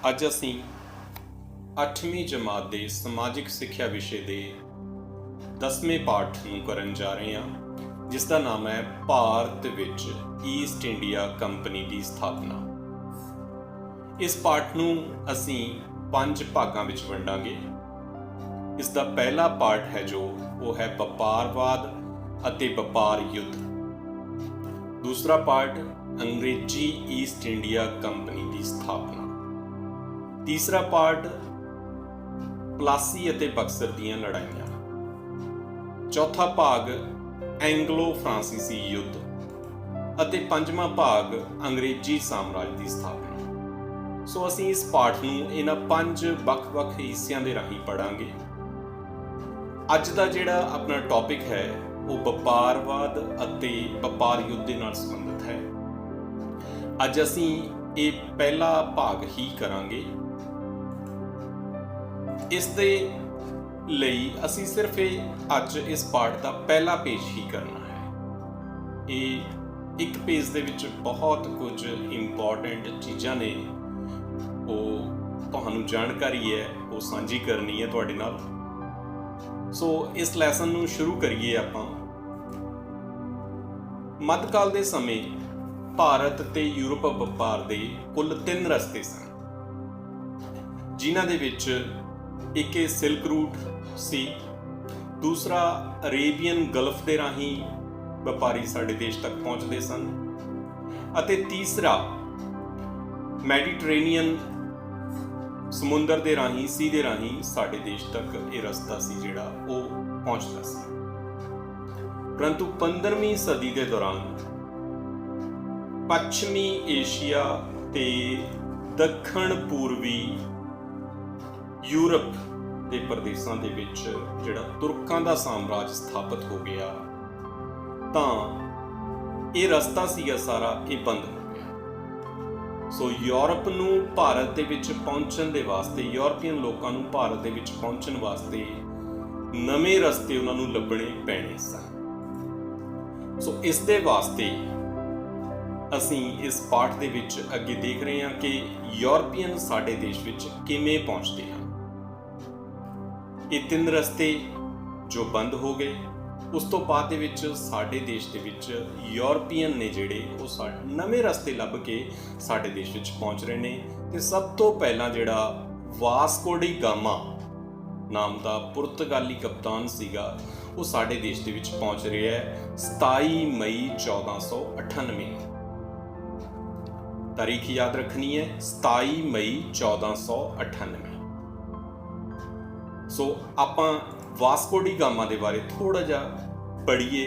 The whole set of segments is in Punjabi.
ਅੱਜ ਅਸੀਂ 8ਵੀਂ ਜਮਾਤ ਦੇ ਸਮਾਜਿਕ ਸਿੱਖਿਆ ਵਿਸ਼ੇ ਦੇ 10ਵੇਂ ਪਾਠ ਨੂੰ ਕਰਨ ਜਾ ਰਹੇ ਹਾਂ, ਜਿਸ ਦਾ ਨਾਮ ਹੈ ਭਾਰਤ ਵਿੱਚ ਈਸਟ ਇੰਡੀਆ ਕੰਪਨੀ ਦੀ ਸਥਾਪਨਾ। ਇਸ ਪਾਠ ਨੂੰ ਅਸੀਂ 5 ਭਾਗਾਂ ਵਿੱਚ ਵੰਡਾਂਗੇ। ਇਸ ਦਾ ਪਹਿਲਾ ਪਾਠ ਹੈ ਜੋ ਉਹ ਹੈ ਵਪਾਰਵਾਦ ਅਤੇ ਵਪਾਰ ਯੁੱਧ। ਦੂਸਰਾ ਪਾਠ ਅੰਗਰੇਜ਼ੀ ਈਸਟ ਇੰਡੀਆ ਕੰਪਨੀ ਦੀ ਸਥਾਪਨਾ। ਤੀਸਰਾ ਪਾਠ ਪਲਾਸੀ ਅਤੇ ਬਕਸਰ ਦੀਆਂ ਲੜਾਈਆਂ। ਚੌਥਾ ਭਾਗ ਐਂਗਲੋ ਫਰਾਂਸੀਸੀ ਯੁੱਧ ਅਤੇ ਪੰਜਵਾਂ ਭਾਗ ਅੰਗਰੇਜ਼ੀ ਸਾਮਰਾਜ ਦੀ ਸਥਾਪਨਾ। ਸੋ ਅਸੀਂ ਇਸ ਪਾਠ ਨੂੰ ਇਹਨਾਂ 5 ਵੱਖ-ਵੱਖ ਹਿੱਸਿਆਂ ਦੇ ਰਾਹੀਂ ਪੜ੍ਹਾਂਗੇ। ਅੱਜ ਦਾ ਜਿਹੜਾ ਆਪਣਾ ਟੌਪਿਕ ਹੈ ਉਹ ਵਪਾਰਵਾਦ ਅਤੇ ਵਪਾਰ ਯੁੱਧ ਦੇ ਨਾਲ ਸੰਬੰਧਿਤ ਹੈ। ਅੱਜ ਅਸੀਂ ਇਹ ਪਹਿਲਾ ਭਾਗ ਹੀ ਕਰਾਂਗੇ। ਇਸ ਦੇ ਲਈ ਅਸੀਂ ਸਿਰਫ ਅੱਜ ਇਸ ਪਾਠ ਦਾ ਪਹਿਲਾ ਪੇਜ ਹੀ ਕਰਨਾ ਹੈ। ਇਹ ਇੱਕ ਪੇਜ ਦੇ ਵਿੱਚ ਬਹੁਤ ਕੁਝ ਇੰਪੋਰਟੈਂਟ ਚੀਜ਼ਾਂ ਨੇ, ਉਹ ਤੁਹਾਨੂੰ ਜਾਣਕਾਰੀ ਹੈ, ਉਹ ਸਾਂਝੀ ਕਰਨੀ ਹੈ ਤੁਹਾਡੇ ਨਾਲ। ਸੋ ਇਸ ਲੈਸਨ ਨੂੰ ਸ਼ੁਰੂ ਕਰੀਏ ਆਪਾਂ। ਮੱਧਕਾਲ ਦੇ ਸਮੇਂ ਭਾਰਤ ਤੇ ਯੂਰਪ ਵਪਾਰ ਦੇ ਕੁੱਲ 3 ਰਸਤੇ ਸਨ, ਜਿਨ੍ਹਾਂ ਦੇ ਵਿੱਚ ਇੱਕ ਸਿਲਕ ਰੂਟ ਸੀ, ਦੂਸਰਾ ਅਰੇਬੀਅਨ ਗਲਫ ਦੇ ਰਾਹੀਂ ਵਪਾਰੀ ਸਾਡੇ ਦੇਸ਼ ਤੱਕ ਪਹੁੰਚਦੇ ਸਨ, ਅਤੇ ਤੀਸਰਾ ਮੈਡੀਟਰੇਨੀਅਨ ਸਮੁੰਦਰ ਦੇ ਰਾਹੀਂ, ਸੀ ਦੇ ਰਾਹੀਂ ਸਾਡੇ ਦੇਸ਼ ਤੱਕ ਇਹ ਰਸਤਾ ਸੀ ਜਿਹੜਾ ਉਹ ਪਹੁੰਚਦਾ ਸੀ। ਪਰੰਤੂ 15ਵੀਂ ਸਦੀ ਦੇ ਦੌਰਾਨ ਪੱਛਮੀ ਏਸ਼ੀਆ ਤੇ ਦੱਖਣ ਪੂਰਬੀ ਯੂਰਪ ਦੇ ਪ੍ਰਦੇਸ਼ਾਂ ਦੇ ਵਿੱਚ ਜਿਹੜਾ ਤੁਰਕਾਂ ਦਾ ਸਾਮਰਾਜ ਸਥਾਪਿਤ ਹੋ ਗਿਆ, ਤਾਂ ਇਹ ਰਸਤਾ ਸੀਗਾ ਸਾਰਾ ਇਹ ਬੰਦ ਹੋ ਗਿਆ। ਸੋ ਯੂਰਪ ਨੂੰ ਭਾਰਤ ਦੇ ਵਿੱਚ ਪਹੁੰਚਣ ਦੇ ਵਾਸਤੇ, ਯੂਰਪੀਅਨ ਲੋਕਾਂ ਨੂੰ ਭਾਰਤ ਦੇ ਵਿੱਚ ਪਹੁੰਚਣ ਵਾਸਤੇ ਨਵੇਂ ਰਸਤੇ ਉਹਨਾਂ ਨੂੰ ਲੱਭਣੇ ਪੈਣੇ ਸਨ। ਸੋ ਇਸ ਦੇ ਵਾਸਤੇ ਅਸੀਂ ਇਸ ਪਾਠ ਦੇ ਵਿੱਚ ਅੱਗੇ ਦੇਖ ਰਹੇ ਹਾਂ ਕਿ ਯੂਰਪੀਅਨ ਸਾਡੇ ਦੇਸ਼ ਵਿੱਚ ਕਿਵੇਂ ਪਹੁੰਚਦੇ ਹਨ। ਇਹ 3 ਰਸਤੇ ਜੋ ਬੰਦ ਹੋ ਗਏ, ਉਸ ਤੋਂ ਬਾਅਦ ਦੇ ਵਿੱਚ ਸਾਡੇ ਦੇਸ਼ ਦੇ ਵਿੱਚ ਯੂਰਪੀਅਨ ਨੇ ਜਿਹੜੇ ਉਹ ਨਵੇਂ ਰਸਤੇ ਲੱਭ ਕੇ ਸਾਡੇ ਦੇਸ਼ ਵਿੱਚ ਪਹੁੰਚ ਰਹੇ ਨੇ। ਤੇ ਸਭ ਤੋਂ ਪਹਿਲਾਂ ਜਿਹੜਾ ਵਾਸਕੋ ਡੀ ਗਾਮਾ ਨਾਮ ਦਾ ਪੁਰਤਗਾਲੀ ਕਪਤਾਨ ਸੀਗਾ, ਉਹ ਸਾਡੇ ਦੇਸ਼ ਦੇ ਵਿੱਚ ਪਹੁੰਚ ਰਿਹਾ ਹੈ 27 ਮਈ 1498। ਤਾਰੀਖ ਯਾਦ ਰੱਖਣੀ ਹੈ, 27 ਮਈ 1498। ਸੋ ਆਪਾਂ ਵਾਸਕੋ ਡੀ ਗਾਮਾ ਦੇ ਬਾਰੇ ਥੋੜਾ ਜਿਹਾ ਪੜ੍ਹੀਏ।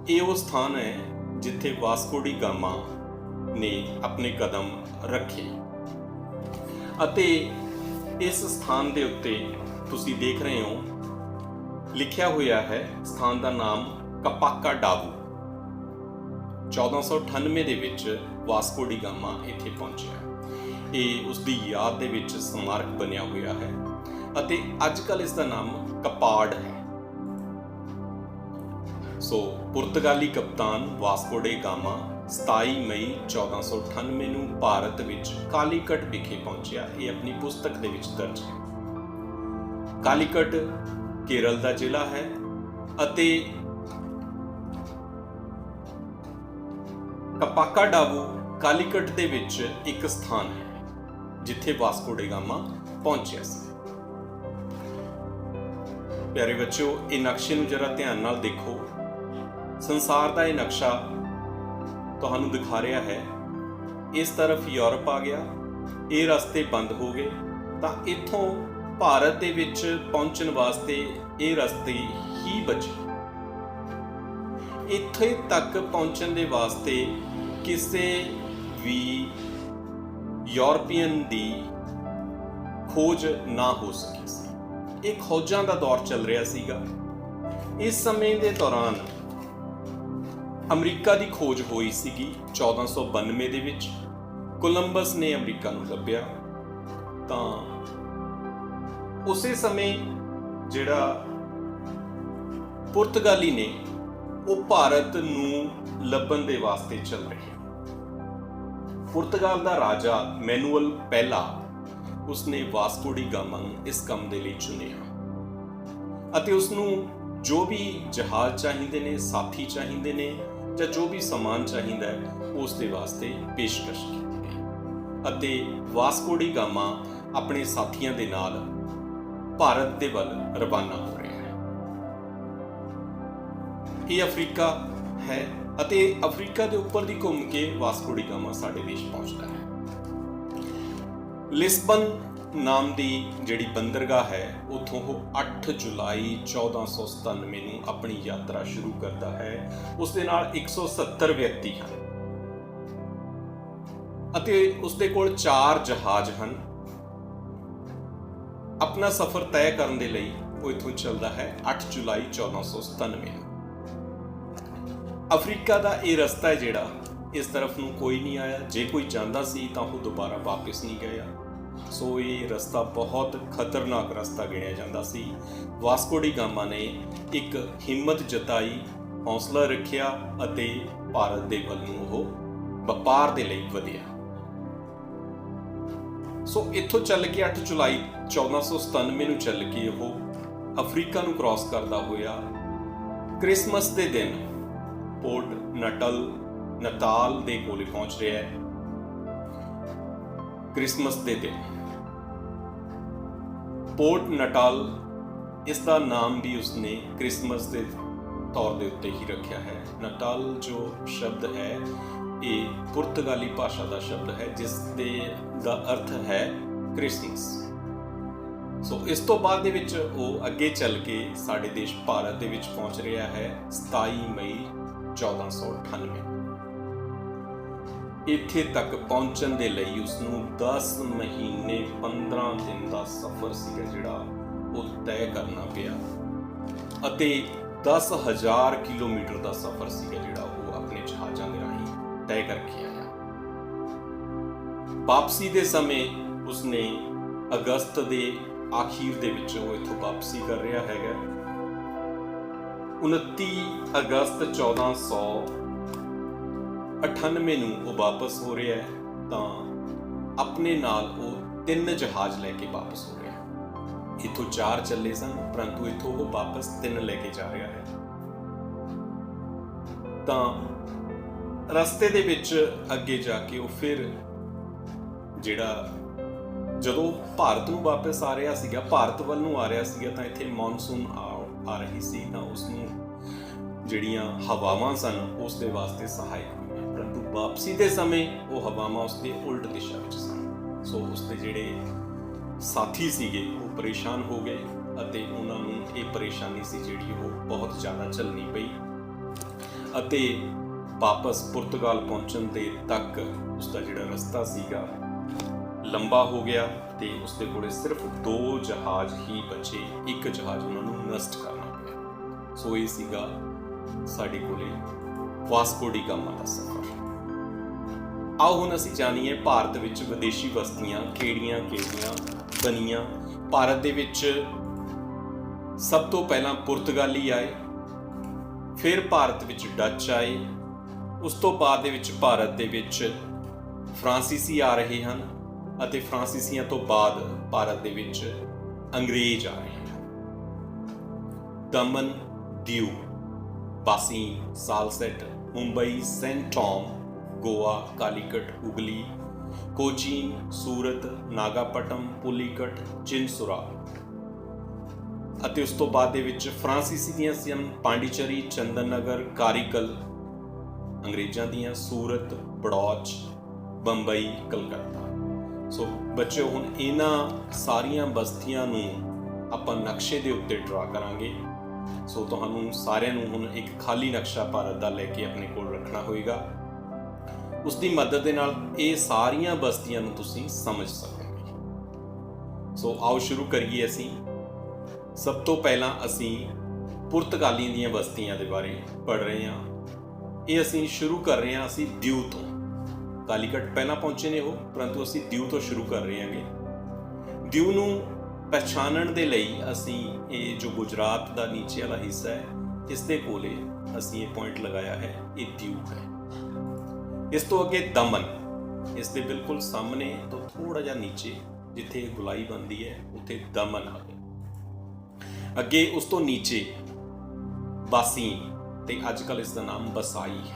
ਇਹ ਉਹ ਸਥਾਨ ਹੈ ਜਿੱਥੇ ਵਾਸਕੋ ਡੀ ਗਾਮਾ ਨੇ ਆਪਣੇ ਕਦਮ ਰੱਖੇ, ਅਤੇ ਇਸ ਸਥਾਨ ਦੇ ਉੱਤੇ ਤੁਸੀਂ ਦੇਖ ਰਹੇ ਹੋ ਲਿਖਿਆ ਹੋਇਆ ਹੈ, ਸਥਾਨ ਦਾ ਨਾਮ ਕਪਾਕਾ ਡਾਵੂ। 1498 ਦੇ ਵਿੱਚ ਵਾਸਕੋ ਡੀ ਗਾਮਾ ਇੱਥੇ ਪਹੁੰਚਿਆ। ਇਹ ਉਸ ਦੀ ਯਾਦ ਦੇ ਵਿੱਚ ਸਮਾਰਕ ਬਣਿਆ ਹੋਇਆ ਹੈ, ਅਤੇ ਅੱਜ ਕੱਲ੍ਹ ਇਸ ਦਾ ਨਾਮ ਕਪਾਡ ਹੈ। ਸੋ ਪੁਰਤਗਾਲੀ ਕਪਤਾਨ ਵਾਸਕੋ ਡੇ ਗਾਮਾ 27 ਮਈ 1498 ਨੂੰ ਭਾਰਤ ਵਿੱਚ ਕਾਲੀਕਟ ਵਿਖੇ ਪਹੁੰਚਿਆ। ਇਹ ਆਪਣੀ ਪੁਸਤਕ ਦੇ ਵਿੱਚ ਦਰਜ ਹੈ। ਕਾਲੀਕਟ ਕੇਰਲ ਦਾ ਜ਼ਿਲ੍ਹਾ ਹੈ, ਅਤੇ ਕਪਾਕਾ ਡਾਵੂ ਕਾਲੀਕਟ ਦੇ ਵਿੱਚ ਇੱਕ ਸਥਾਨ ਹੈ ਜਿੱਥੇ ਵਾਸਕੋ ਡੇ ਗਾਮਾ ਪਹੁੰਚਿਆ ਸੀ। ਪਿਆਰੇ ਬੱਚਿਓ, ਇਹ ਨਕਸ਼ੇ ਨੂੰ ਜਰਾ ਧਿਆਨ ਨਾਲ ਦੇਖੋ। ਸੰਸਾਰ ਦਾ ਇਹ ਨਕਸ਼ਾ ਤੁਹਾਨੂੰ ਦਿਖਾ ਰਿਹਾ ਹੈ, ਇਸ ਤਰਫ ਯੂਰਪ ਆ ਗਿਆ, ਇਹ ਰਸਤੇ ਬੰਦ ਹੋ ਗਏ, ਤਾਂ ਇੱਥੋਂ ਭਾਰਤ ਦੇ ਵਿੱਚ ਪਹੁੰਚਣ ਵਾਸਤੇ ਇਹ ਰਸਤੇ ਹੀ ਬਚੇ। ਇੱਥੇ ਤੱਕ ਪਹੁੰਚਣ ਦੇ ਵਾਸਤੇ ਕਿਸੇ ਵੀ ਯੂਰਪੀਅਨ ਦੀ ਖੋਜ ਨਾ ਹੋ ਸਕੀ ਸੀ। ਇਹ ਖੋਜਾਂ ਦਾ ਦੌਰ ਚੱਲ ਰਿਹਾ ਸੀਗਾ। ਇਸ ਸਮੇਂ ਦੇ ਦੌਰਾਨ ਅਮਰੀਕਾ ਦੀ ਖੋਜ ਹੋਈ ਸੀਗੀ 1492 ਦੇ ਵਿੱਚ। ਕੋਲੰਬਸ ਨੇ ਅਮਰੀਕਾ ਨੂੰ ਲੱਭਿਆ, ਤਾਂ ਉਸੇ ਸਮੇਂ ਜਿਹੜਾ ਪੁਰਤਗਾਲੀ ਨੇ ਉਹ ਭਾਰਤ ਨੂੰ ਲੱਭਣ ਦੇ ਵਾਸਤੇ ਚੱਲ ਰਹੇ। ਪੁਰਤਗਾਲ ਦਾ ਰਾਜਾ ਮੈਨੂਅਲ ਪਹਿਲਾ ਉਸਨੇ ਵਾਸਕੋ ਡੀ ਗਾਮਾ ਨੂੰ ਇਸ ਕੰਮ ਦੇ ਲਈ ਚੁਣਿਆ ਅਤੇ ਉਸਨੂੰ ਜੋ ਵੀ ਜਹਾਜ਼ ਚਾਹੀਦੇ ਨੇ, ਸਾਥੀ ਚਾਹੀਦੇ ਨੇ ਜਾਂ ਜੋ ਵੀ ਸਮਾਨ ਚਾਹੀਦਾ ਹੈ ਉਸ ਦੇ ਵਾਸਤੇ ਪੇਸ਼ਕਸ਼ ਕੀਤੀ ਗਈ ਅਤੇ ਵਾਸਕੋ ਡੀ ਗਾਮਾ ਆਪਣੇ ਸਾਥੀਆਂ ਦੇ ਨਾਲ ਭਾਰਤ ਦੇ ਵੱਲ ਰਵਾਨਾ ਹੋ ਰਿਹਾ ਹੈ। ਇਹ ਅਫਰੀਕਾ ਹੈ ਅਤੇ ਅਫਰੀਕਾ ਦੇ ਉੱਪਰ ਦੀ ਘੁੰਮ ਕੇ ਵਾਸਕੋ ਡੀ ਗਾਮਾ ਸਾਡੇ ਦੇਸ਼ ਪਹੁੰਚਦਾ ਹੈ। ਲਿਸਬਨ ਨਾਮ ਦੀ ਜਿਹੜੀ ਬੰਦਰਗਾਹ ਹੈ ਉੱਥੋਂ ਉਹ 8 ਜੁਲਾਈ 1497 ਨੂੰ ਆਪਣੀ ਯਾਤਰਾ ਸ਼ੁਰੂ ਕਰਦਾ ਹੈ। ਉਸ ਦੇ ਨਾਲ 170 ਵਿਅਕਤੀ ਹਨ ਅਤੇ ਉਸ ਦੇ ਕੋਲ 4 ਜਹਾਜ਼ ਹਨ। ਆਪਣਾ ਸਫ਼ਰ ਤੈਅ ਕਰਨ ਦੇ ਲਈ ਉਹ ਇੱਥੋਂ ਚੱਲਦਾ ਹੈ 8 ਜੁਲਾਈ 1497 ਨੂੰ। ਅਫਰੀਕਾ ਦਾ ਇਹ ਰਸਤਾ ਹੈ ਜਿਹੜਾ ਇਸ ਤਰਫ ਨੂੰ ਕੋਈ ਨਹੀਂ ਆਇਆ। ਜੇ ਕੋਈ ਜਾਂਦਾ ਸੀ ਤਾਂ ਉਹ ਦੁਬਾਰਾ ਵਾਪਸ ਨਹੀਂ ਗਿਆ। ਸੋ ਇਹ ਰਸਤਾ ਬਹੁਤ ਖਤਰਨਾਕ ਰਸਤਾ ਗਿਣਿਆ ਜਾਂਦਾ ਸੀ। ਵਾਸਕੋ ਡੀ ਗਾਮਾ ਨੇ ਇੱਕ ਹਿੰਮਤ ਜਤਾਈ, ਹੌਸਲਾ ਰੱਖਿਆ ਅਤੇ ਭਾਰਤ ਦੇ ਵੱਲ ਨੂੰ ਉਹ ਵਪਾਰ ਦੇ ਲਈ ਵਧਿਆ। ਸੋ ਇੱਥੋਂ ਚੱਲ ਕੇ 8 ਜੁਲਾਈ 1497 ਨੂੰ ਚੱਲ ਕੇ ਉਹ ਅਫਰੀਕਾ ਨੂੰ ਕ੍ਰਾਸ ਕਰਦਾ ਹੋਇਆ ਕ੍ਰਿਸਮਸ ਦੇ ਦਿਨ ਪੋਰਟ ਨਟਾਲ ਦੇ ਕੋਲੇ ਪਹੁੰਚ ਰਿਹਾ ਹੈ। ਕ੍ਰਿਸਮਸ ਦੇ ਦਿਨ ਪੋਰਟ ਨਟਾਲ, ਇਸ ਦਾ ਨਾਮ ਵੀ ਉਸਨੇ ਕ੍ਰਿਸਮਸ ਦੇ ਤੌਰ ਦੇ ਉੱਤੇ ਹੀ ਰੱਖਿਆ ਹੈ। ਨਟਾਲ ਜੋ ਸ਼ਬਦ ਹੈ ਇਹ ਪੁਰਤਗਾਲੀ ਭਾਸ਼ਾ ਦਾ ਸ਼ਬਦ ਹੈ ਜਿਸ ਦਾ ਅਰਥ ਹੈ ਕ੍ਰਿਸਮਸ। ਸੋ ਇਸ ਤੋਂ ਬਾਅਦ ਦੇ ਵਿੱਚ ਉਹ ਅੱਗੇ ਚੱਲ ਕੇ ਸਾਡੇ ਦੇਸ਼ ਭਾਰਤ ਦੇ ਵਿੱਚ ਪਹੁੰਚ ਰਿਹਾ ਹੈ 27 ਮਈ 1498। ਇੱਥੇ ਤੱਕ ਪਹੁੰਚਣ ਦੇ ਲਈ ਉਸਨੂੰ 10 ਮਹੀਨੇ 15 ਦਿਨ ਦਾ ਸਫ਼ਰ ਸੀਗਾ ਜਿਹੜਾ ਉਹ ਤੈਅ ਕਰਨਾ ਪਿਆ ਅਤੇ 10,000 ਕਿਲੋਮੀਟਰ ਦਾ ਸਫ਼ਰ ਸੀਗਾ ਜਿਹੜਾ ਉਹ ਆਪਣੇ ਜਹਾਜ਼ਾਂ ਦੇ ਰਾਹੀਂ ਤੈਅ ਕਰਕੇ ਆਇਆ। ਵਾਪਸੀ ਦੇ ਸਮੇਂ ਉਸਨੇ ਅਗਸਤ ਦੇ ਆਖੀਰ ਦੇ ਵਿੱਚ ਉਹ ਇੱਥੋਂ ਵਾਪਸੀ ਕਰ ਰਿਹਾ ਹੈਗਾ। 29 ਅਗਸਤ 1498 ਨੂੰ ਉਹ ਵਾਪਸ ਹੋ ਰਿਹਾ ਹੈ ਤਾਂ ਆਪਣੇ ਨਾਲ ਉਹ 3 ਜਹਾਜ਼ ਲੈ ਕੇ ਵਾਪਸ ਹੋ ਰਿਹਾ ਹੈ। ਇੱਥੋਂ 4 ਚੱਲੇ ਸਨ ਪਰੰਤੂ ਇੱਥੋਂ ਉਹ ਵਾਪਸ 3 ਲੈ ਕੇ ਜਾ ਰਿਹਾ ਹੈ। ਤਾਂ ਰਸਤੇ ਦੇ ਵਿੱਚ ਅੱਗੇ ਜਾ ਕੇ ਉਹ ਫਿਰ ਜਿਹੜਾ ਜਦੋਂ ਭਾਰਤ ਨੂੰ ਵਾਪਸ ਆ ਰਿਹਾ ਸੀਗਾ, ਭਾਰਤ ਵੱਲ ਨੂੰ ਆ ਰਿਹਾ ਸੀਗਾ ਤਾਂ ਇੱਥੇ ਮੌਨਸੂਨ ਆ ਰਹੀ ਸੀ ਤਾਂ ਉਸ ਨੂੰ ਜਿਹੜੀਆਂ ਹਵਾਵਾਂ ਸਨ ਉਸ ਦੇ ਵਾਸਤੇ ਸਹਾਇਕ ਹੋਈਆਂ, ਪਰੰਤੂ ਵਾਪਸੀ ਦੇ ਸਮੇਂ ਉਹ ਹਵਾਵਾਂ ਉਸ ਦੇ ਉਲਟ ਦਿਸ਼ਾ ਵਿੱਚ ਸਨ। ਸੋ ਉਸ ਦੇ ਜਿਹੜੇ ਸਾਥੀ ਸੀਗੇ ਉਹ ਪਰੇਸ਼ਾਨ ਹੋ ਗਏ ਅਤੇ ਉਹਨਾਂ ਨੂੰ ਇਹ ਪਰੇਸ਼ਾਨੀ ਸੀ ਜਿਹੜੀ ਉਹ ਬਹੁਤ ਜ਼ਿਆਦਾ ਝੱਲਣੀ ਪਈ ਅਤੇ ਵਾਪਸ ਪੁਰਤਗਾਲ ਪਹੁੰਚਣ ਦੇ ਤੱਕ ਉਸ ਦਾ ਜਿਹੜਾ ਰਸਤਾ ਸੀਗਾ ਲੰਬਾ ਹੋ ਗਿਆ ਤੇ ਉਸ ਦੇ ਕੋਲੇ ਸਿਰਫ 2 ਜਹਾਜ਼ ਹੀ ਬਚੇ। ਇੱਕ ਜਹਾਜ਼ ਉਹਨਾਂ ਨੂੰ ਨਸ਼ਟ ਕਰਨਾ ਪਿਆ। ਸੋ ਇਹ ਸੀਗਾ ਸਾਡੇ ਕੋਲੇ ਵਾਸਕੋ ਡੀ ਗਾਮਾ ਦਾ ਸਫ਼ਰ। ਆਓ ਹੁਣ ਅਸੀਂ ਜਾਣੀਏ ਭਾਰਤ ਵਿੱਚ ਵਿਦੇਸ਼ੀ ਬਸਤੀਆਂ ਕਿਹੜੀਆਂ-ਕਿਹੜੀਆਂ ਬਣੀਆਂ। ਭਾਰਤ ਦੇ ਵਿੱਚ ਸਭ ਤੋਂ ਪਹਿਲਾਂ ਪੁਰਤਗਾਲੀ ਆਏ, ਫਿਰ ਭਾਰਤ ਵਿੱਚ ਡੱਚ ਆਏ, ਉਸ ਤੋਂ ਬਾਅਦ ਦੇ ਵਿੱਚ ਭਾਰਤ ਦੇ ਵਿੱਚ ਫਰਾਂਸੀਸੀ ਆ ਰਹੇ ਹਨ ਅਤੇ ਫਰਾਂਸੀਸੀਆਂ ਤੋਂ ਬਾਅਦ ਭਾਰਤ ਦੇ ਵਿੱਚ ਅੰਗਰੇਜ਼ ਆ ਰਹੇ ਹਨ। ਦਮਨ, ਦਿਊ, ਬਾਸੀਨ, ਸਾਲਸੈਟ, ਮੁੰਬਈ, ਸੈਂਟ ਟੌਮ, ਗੋਆ, ਕਾਲੀਕਟ, ਹੁਗਲੀ, ਕੋਚੀਨ, ਸੂਰਤ, ਨਾਗਾਪਟਮ, ਪੁਲੀਕਟ, ਚਿਨਸੁਰਾ ਅਤੇ ਉਸ ਤੋਂ ਬਾਅਦ ਦੇ ਵਿੱਚ ਫਰਾਂਸੀਸੀ ਦੀਆਂ ਸਨ ਪਾਂਡੀਚਰੀ, ਚੰਦਨਨਗਰ, ਕਾਰੀਕਲ, ਅੰਗਰੇਜ਼ਾਂ ਦੀਆਂ ਸੂਰਤ, ਬੜੌਚ, ਬੰਬਈ, ਕਲਕੱਤਾ। ਸੋ ਬੱਚਿਓ ਹੁਣ ਇਹਨਾਂ ਸਾਰੀਆਂ ਬਸਤੀਆਂ ਨੂੰ ਆਪਾਂ ਨਕਸ਼ੇ ਦੇ ਉੱਤੇ ਡਰਾ ਕਰਾਂਗੇ। ਸੋ ਤੁਹਾਨੂੰ ਸਾਰਿਆਂ ਨੂੰ ਹੁਣ ਇੱਕ ਖਾਲੀ ਨਕਸ਼ਾ ਭਾਰਤ ਦਾ ਲੈ ਕੇ ਆਪਣੇ ਕੋਲ ਰੱਖਣਾ ਹੋਏਗਾ। ਉਸ ਦੀ ਮਦਦ ਦੇ ਨਾਲ ਇਹ ਸਾਰੀਆਂ ਬਸਤੀਆਂ ਨੂੰ ਤੁਸੀਂ ਸਮਝ ਸਕੋਗੇ। ਸੋ ਆਓ ਸ਼ੁਰੂ ਕਰੀਏ। ਅਸੀਂ ਸਭ ਤੋਂ ਪਹਿਲਾਂ ਅਸੀਂ ਪੁਰਤਗਾਲੀਆਂ ਦੀਆਂ ਬਸਤੀਆਂ ਦੇ ਬਾਰੇ ਪੜ੍ਹ ਰਹੇ ਹਾਂ। ਇਹ ਅਸੀਂ ਸ਼ੁਰੂ ਕਰ ਰਹੇ ਹਾਂ ਅਸੀਂ ਦਿਊ ਤੋਂ। ਕਾਲੀਕਟ ਪਹਿਲਾਂ ਪਹੁੰਚੇ ਨੇ ਉਹ, ਪਰੰਤੂ ਅਸੀਂ ਦਿਊ ਤੋਂ ਸ਼ੁਰੂ ਕਰ ਰਹੇ ਹਾਂਗੇ। ਦਿਊ ਨੂੰ ਪਛਾਣਨ ਦੇ ਲਈ ਅਸੀਂ ਇਹ ਜੋ ਗੁਜਰਾਤ ਦਾ ਨੀਚੇ ਵਾਲਾ ਹਿੱਸਾ ਹੈ ਇਸ ਦੇ ਕੋਲੇ ਅਸੀਂ ਇਹ ਪੁਆਇੰਟ ਲਗਾਇਆ ਹੈ, ਇਹ ਦਿਊ ਹੈ। ਇਸ ਤੋਂ ਅੱਗੇ ਦਮਨ। ਇਸ ਦੇ ਬਿਲਕੁਲ ਸਾਹਮਣੇ ਤੋਂ ਥੋੜਾ ਜਿਹਾ ਨੀਚੇ ਜਿੱਥੇ ਗੁਲਾਈ ਬਣਦੀ ਹੈ ਉੱਥੇ ਦਮਨ ਆ ਗਿਆ। ਅੱਗੇ ਉਸ ਤੋਂ ਨੀਚੇ ਬਾਸੀਨ ਤੇ ਅੱਜ ਕੱਲ੍ਹ ਇਸ ਦਾ ਨਾਮ ਬਸਾਈ ਹੈ।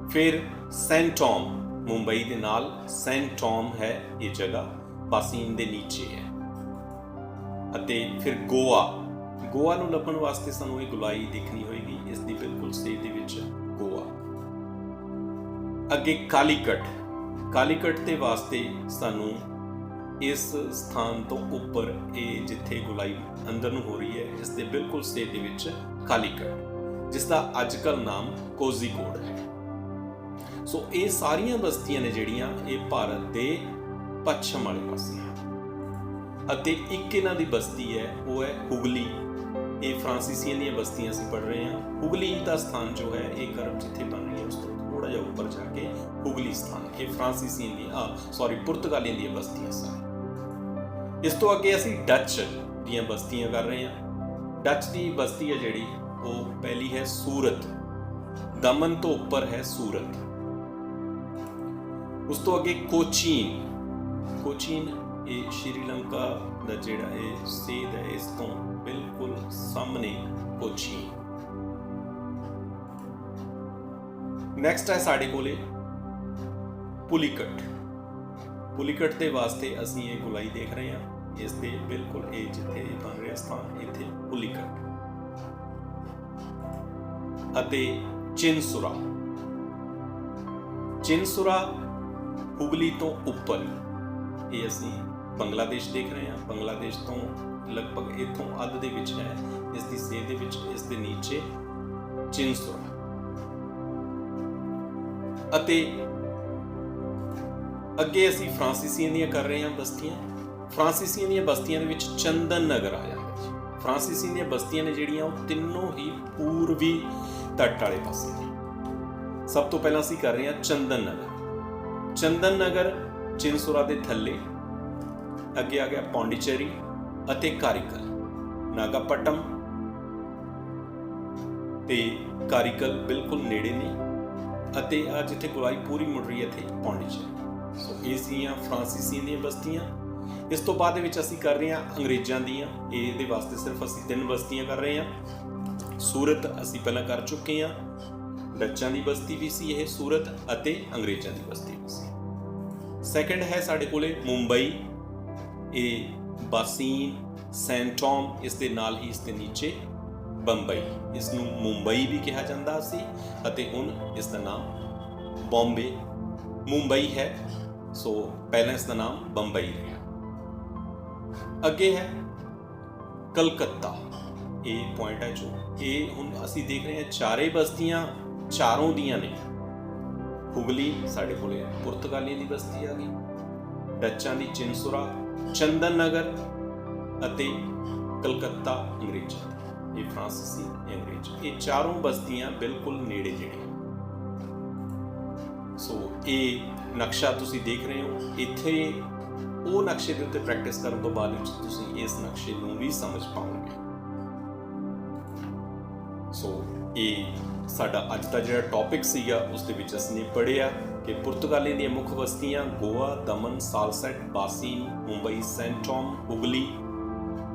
ਫਿਰ ਸੈਂਟ ਟੌਮ, ਮੁੰਬਈ ਦੇ ਨਾਲ ਸੈਂਟ ਟੌਮ ਹੈ ਇਹ ਜਗ੍ਹਾ, ਬਾਸੀਨ ਦੇ ਨੀਚੇ ਹੈ। ਅਤੇ ਫਿਰ ਗੋਆ ਨੂੰ ਲੱਭਣ ਵਾਸਤੇ ਸਾਨੂੰ ਇਹ ਗੁਲਾਈ ਦੇਖਣੀ ਹੋਏਗੀ, ਇਸ ਦੀ ਬਿਲਕੁਲ ਸੇਧ ਦੇ ਵਿੱਚ ਗੋਆ। ਅੱਗੇ ਕਾਲੀਕਟ ਦੇ ਵਾਸਤੇ ਸਾਨੂੰ ਇਸ ਸਥਾਨ ਤੋਂ ਉੱਪਰ ਇਹ ਜਿੱਥੇ ਗੁਲਾਈ ਅੰਦਰ ਨੂੰ ਹੋ ਰਹੀ ਹੈ ਇਸ ਦੇ ਬਿਲਕੁਲ ਸੇਧ ਦੇ ਵਿੱਚ ਕਾਲੀਕਟ, ਜਿਸ ਦਾ ਅੱਜ ਕੱਲ੍ਹ ਨਾਮ ਕੋਜ਼ੀਕੋਡ ਹੈ। ਸੋ ਇਹ ਸਾਰੀਆਂ ਬਸਤੀਆਂ ਨੇ ਜਿਹੜੀਆਂ ਇਹ ਭਾਰਤ ਦੇ ਪੱਛਮ ਵਾਲੇ ਪਾਸੇ ਹਨ। ਅਤੇ ਇੱਕ ਇਹਨਾਂ ਦੀ ਬਸਤੀ ਹੈ ਉਹ ਹੈ ਹੁਗਲੀ। ਇਹ ਫਰਾਂਸੀਸੀਆਂ ਦੀਆਂ ਬਸਤੀਆਂ ਅਸੀਂ ਪੜ੍ਹ ਰਹੇ ਹਾਂ। ਹੁਗਲੀ ਦਾ ਸਥਾਨ ਜੋ ਹੈ ਇਹ ਕਰਬ ਜਿੱਥੇ ਬਣ ਰਹੀ ਹੈ ਉਸ ਤੋਂ ਥੋੜਾ ਜਿਹਾ ਉੱਪਰ ਜਾ ਕੇ ਹੁਗਲੀ ਸਥਾਨ, ਇਹ ਫਰਾਂਸੀਸੀਆਂ ਦੀਆਂ ਪੁਰਤਗਾਲੀਆਂ ਦੀਆਂ ਬਸਤੀਆਂ ਸਨ। ਇਸ ਤੋਂ ਅੱਗੇ ਅਸੀਂ ਡੱਚ ਦੀਆਂ ਬਸਤੀਆਂ ਕਰ ਰਹੇ ਹਾਂ। ਡੱਚ ਦੀ ਬਸਤੀ ਹੈ ਜਿਹੜੀ ਉਹ ਪਹਿਲੀ ਹੈ ਸੂਰਤ, ਦਮਨ ਤੋਂ ਉੱਪਰ ਹੈ ਸੂਰਤ। ਉਸ ਤੋਂ ਅੱਗੇ ਕੋਚੀਨ ਇਹ ਸ਼੍ਰੀਲੰਕਾ ਦਾ ਜਿਹੜਾ ਇਹ ਸੇਧ ਹੈ ਇਸ ਤੋਂ ਬਿਲਕੁਲ ਸਾਹਮਣੇ ਕੋਚੀਨ। ਨੈਕਸਟ ਹੈ ਸਾਡੇ ਕੋਲੇ ਪੁਲੀਕਟ ਦੇ ਵਾਸਤੇ ਅਸੀਂ ਇਹ ਗੁਲਾਈ ਦੇਖ ਰਹੇ ਹਾਂ। ਇਸ ਦੇ ਬਿਲਕੁਲ ਇਹ ਜਿੱਥੇ ਬਣ ਰਿਹਾ ਸਥਾਨ ਇੱਥੇ ਪੁਲੀਕਟ। ਅਤੇ ਚਿਨਸੁਰਾ ਹੁਗਲੀ ਤੋਂ ਉੱਪਰ ਇਹ ਅਸੀਂ ਬੰਗਲਾਦੇਸ਼ ਦੇਖ ਰਹੇ ਹਾਂ। ਬੰਗਲਾਦੇਸ਼ ਤੋਂ ਲਗਭਗ ਇੱਥੋਂ ਅੱਧ ਦੇ ਵਿੱਚ ਹੈ ਇਸ ਦੀ ਸੇਧ ਦੇ ਵਿੱਚ, ਇਸ ਦੇ ਨੀਚੇ ਚਿਨਸੁਰਾ। ਅਤੇ ਅੱਗੇ ਅਸੀਂ ਫਰਾਂਸੀਸੀਆਂ ਦੀਆਂ ਕਰ ਰਹੇ ਹਾਂ ਬਸਤੀਆਂ। ਫਰਾਂਸੀਸੀਆਂ ਦੀਆਂ ਬਸਤੀਆਂ ਦੇ ਵਿੱਚ ਚੰਦਨ ਨਗਰ ਆ ਜਾਂਦਾ ਜੀ। ਫਰਾਂਸੀਸੀਆਂ ਦੀਆਂ ਬਸਤੀਆਂ ਨੇ ਜਿਹੜੀਆਂ ਉਹ ਤਿੰਨੋਂ ਹੀ ਪੂਰਬੀ ਤੱਟ ਵਾਲੇ ਪਾਸੇ ਨੇ। ਸਭ ਤੋਂ ਪਹਿਲਾਂ ਅਸੀਂ ਕਰ ਰਹੇ ਹਾਂ ਚੰਦਨ ਨਗਰ ਚਿਨਸੁਰਾ ਦੇ ਥੱਲੇ। ਅੱਗੇ ਆ ਗਿਆ ਪੌਂਡੀਚੇਰੀ ਅਤੇ ਕਾਰੀਕਲ। ਨਾਗਾਪਟਮ ਤੇ ਕਾਰੀਕਲ ਬਿਲਕੁਲ ਨੇੜੇ ਨੇ। ਅਤੇ ਆ ਜਿੱਥੇ ਗੁਲਾਈ ਪੂਰੀ ਮੁੜ ਰਹੀ ਹੈ ਇੱਥੇ ਪੌਂਡੀਚੇਰੀ। ਸੋ ਇਹ ਸੀਆਂ ਫਰਾਂਸੀਸੀਆਂ ਦੀਆਂ ਬਸਤੀਆਂ। ਇਸ ਤੋਂ ਬਾਅਦ ਦੇ ਵਿੱਚ ਅਸੀਂ ਕਰ ਰਹੇ ਹਾਂ ਅੰਗਰੇਜ਼ਾਂ ਦੀਆਂ। ਇਹਦੇ ਵਾਸਤੇ ਸਿਰਫ ਅਸੀਂ 3 ਬਸਤੀਆਂ ਕਰ ਰਹੇ ਹਾਂ। ਸੂਰਤ ਅਸੀਂ ਪਹਿਲਾਂ ਕਰ ਚੁੱਕੇ ਹਾਂ। ਡੱਚਾਂ ਦੀ ਬਸਤੀ ਵੀ ਸੀ ਇਹ ਸੂਰਤ, ਅਤੇ ਅੰਗਰੇਜ਼ਾਂ ਦੀ ਬਸਤੀ ਵੀ ਸੀ। ਸੈਕੰਡ ਹੈ ਸਾਡੇ ਕੋਲੇ ਮੁੰਬਈ। ਇਹ ਬਾਸੀਨ, ਸੈਂਟ ਟੌਮ, ਇਸ ਦੇ ਨਾਲ ਹੀ ਇਸ ਦੇ ਨੀਚੇ ਬੰਬਈ। ਇਸ ਨੂੰ ਮੁੰਬਈ ਵੀ ਕਿਹਾ ਜਾਂਦਾ ਸੀ ਅਤੇ ਹੁਣ ਇਸ ਦਾ ਨਾਮ ਮੁੰਬਈ ਹੈ। ਸੋ ਪਹਿਲਾਂ ਇਸ ਦਾ ਨਾਮ ਬੰਬਈ ਰਿਹਾ। ਅੱਗੇ ਹੈ ਕਲਕੱਤਾ। ਇਹ ਪੁਆਇੰਟ ਹੈ ਜੋ ਇਹ ਹੁਣ ਅਸੀਂ ਦੇਖ ਰਹੇ ਹਾਂ ਚਾਰੇ ਬਸਤੀਆਂ ਚਾਰੋਂ ਦੀਆਂ ਨੇ। ਹੁਗਲੀ ਸਾਡੇ ਕੋਲੇ ਪੁਰਤਗਾਲੀਆਂ ਦੀ ਬਸਤੀ ਆ ਗਈ, ਡੱਚਾਂ ਦੀ ਚਿਨਸੁਰਾ, ਚੰਦਨ ਨਗਰ ਅਤੇ ਕਲਕੱਤਾ ਅੰਗਰੇਜ਼ਾਂ ਦੀ। ਇਹ ਫਰਾਂਸੀਸੀ, ਅੰਗਰੇਜ਼, ਇਹ ਚਾਰੋਂ ਬਸਤੀਆਂ ਬਿਲਕੁਲ ਨੇੜੇ ਜਿਹੜੀਆਂ। ਸੋ ਇਹ ਨਕਸ਼ਾ ਤੁਸੀਂ ਦੇਖ ਰਹੇ ਹੋ। ਇੱਥੇ ਉਹ ਨਕਸ਼ੇ ਦੇ ਉੱਤੇ ਪ੍ਰੈਕਟਿਸ ਕਰਨ ਤੋਂ ਬਾਅਦ ਵਿੱਚ ਤੁਸੀਂ ਇਸ ਨਕਸ਼ੇ ਨੂੰ ਵੀ ਸਮਝ ਪਾਓਗੇ। ਸੋ ਇਹ ਸਾਡਾ ਅੱਜ ਦਾ ਜਿਹੜਾ ਟੌਪਿਕ ਸੀਗਾ ਉਸ ਦੇ ਵਿੱਚ ਅਸੀਂ ਪੜ੍ਹਿਆ ਕਿ ਪੁਰਤਗਾਲੀਆਂ ਦੀਆਂ ਮੁੱਖ ਬਸਤੀਆਂ ਗੋਆ, ਦਮਨ, ਸਾਲਸੈਟ, ਬਾਸੀਨ, ਮੁੰਬਈ, ਸੈਂਟ ਟੌਮ, ਹੁਗਲੀ।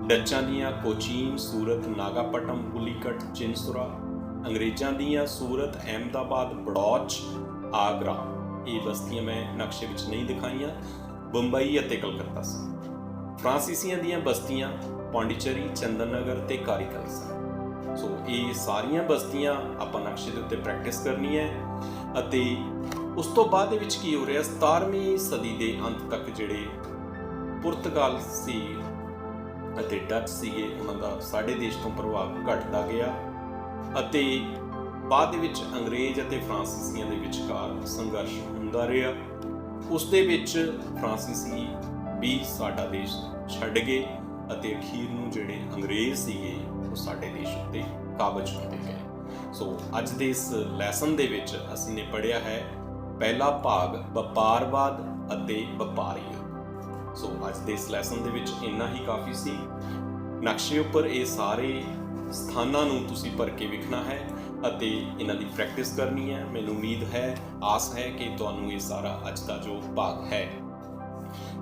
ਡੱਚਾਂ ਦੀਆਂ ਕੋਚੀਨ, ਸੂਰਤ, ਨਾਗਾਪਟਮ, ਪੁਲੀਕਟ, ਚਿਨਸੁਰਾ। ਅੰਗਰੇਜ਼ਾਂ ਦੀਆਂ ਸੂਰਤ, ਅਹਿਮਦਾਬਾਦ, ਬੜੌਚ, ਆਗਰਾ। ਇਹ ਬਸਤੀਆਂ ਮੈਂ ਨਕਸ਼ੇ ਵਿੱਚ ਨਹੀਂ ਦਿਖਾਈਆਂ। ਬੰਬਈ ਅਤੇ ਕਲਕੱਤਾ ਸਨ। ਫਰਾਂਸੀਸੀਆਂ ਦੀਆਂ ਬਸਤੀਆਂ ਪੌਂਡੀਚੇਰੀ, ਚੰਦਨ ਨਗਰ ਤੇ ਕਾਰੀਕਲ ਸਨ। ਸੋ ਇਹ ਸਾਰੀਆਂ ਬਸਤੀਆਂ ਆਪਾਂ ਨਕਸ਼ੇ ਦੇ ਉੱਤੇ ਪ੍ਰੈਕਟਿਸ ਕਰਨੀ ਹੈ। ਅਤੇ ਉਸ ਤੋਂ ਬਾਅਦ ਦੇ ਵਿੱਚ ਕੀ ਹੋ ਰਿਹਾ, 17ਵੀਂ ਸਦੀ ਦੇ ਅੰਤ ਤੱਕ ਜਿਹੜੇ ਪੁਰਤਗਾਲ ਸੀ ਅਤੇ ਡੱਚ ਸੀਗੇ ਉਹਨਾਂ ਦਾ ਸਾਡੇ ਦੇਸ਼ ਤੋਂ ਪ੍ਰਭਾਵ ਘਟਦਾ ਗਿਆ। ਅਤੇ ਬਾਅਦ ਦੇ ਵਿੱਚ ਅੰਗਰੇਜ਼ ਅਤੇ ਫਰਾਂਸੀਸੀਆਂ ਦੇ ਵਿਚਕਾਰ ਸੰਘਰਸ਼ ਹੁੰਦਾ ਰਿਹਾ। ਉਸ ਦੇ ਵਿੱਚ ਫਰਾਂਸੀਸੀ ਵੀ ਸਾਡਾ ਦੇਸ਼ ਛੱਡ ਗਏ ਅਤੇ ਅਖੀਰ ਨੂੰ ਜਿਹੜੇ ਅੰਗਰੇਜ਼ ਸੀਗੇ ਉਹ ਸਾਡੇ ਦੇਸ਼ ਉੱਤੇ ਕਾਬਜ਼ ਹੁੰਦੇ ਗਏ। ਸੋ ਅੱਜ ਦੇ ਇਸ ਲੈਸਨ ਦੇ ਵਿੱਚ ਅਸੀਂ ਨੇ ਪੜ੍ਹਿਆ ਹੈ ਪਹਿਲਾ ਭਾਗ ਵਪਾਰਵਾਦ ਅਤੇ ਵਪਾਰੀ। ਸੋ ਅੱਜ ਦੇ ਇਸ ਲੈਸਨ ਦੇ ਵਿੱਚ ਇੰਨਾ ਹੀ ਕਾਫੀ ਸੀ। ਨਕਸ਼ੇ ਉੱਪਰ ਇਹ ਸਾਰੇ ਸਥਾਨਾਂ ਨੂੰ ਤੁਸੀਂ ਭਰ ਕੇ ਵੇਖਣਾ ਹੈ ਅਤੇ ਇਹਨਾਂ ਦੀ ਪ੍ਰੈਕਟਿਸ ਕਰਨੀ ਹੈ। ਮੈਨੂੰ ਉਮੀਦ ਹੈ, ਆਸ ਹੈ ਕਿ ਤੁਹਾਨੂੰ ਇਹ ਸਾਰਾ ਅੱਜ ਦਾ ਜੋ ਭਾਗ ਹੈ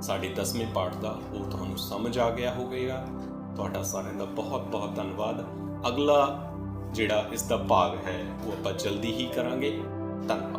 ਸਾਡੇ 10ਵੇਂ ਪਾਠ ਦਾ ਉਹ ਤੁਹਾਨੂੰ ਸਮਝ ਆ ਗਿਆ ਹੋਵੇਗਾ। ਤੁਹਾਡਾ ਸਾਰਿਆਂ ਦਾ ਬਹੁਤ ਬਹੁਤ ਧੰਨਵਾਦ। ਅਗਲਾ ਜਿਹੜਾ ਇਸ ਦਾ ਭਾਗ ਹੈ ਉਹ ਆਪਾਂ ਜਲਦੀ ਹੀ ਕਰਾਂਗੇ। ਧੰਨਵਾਦ।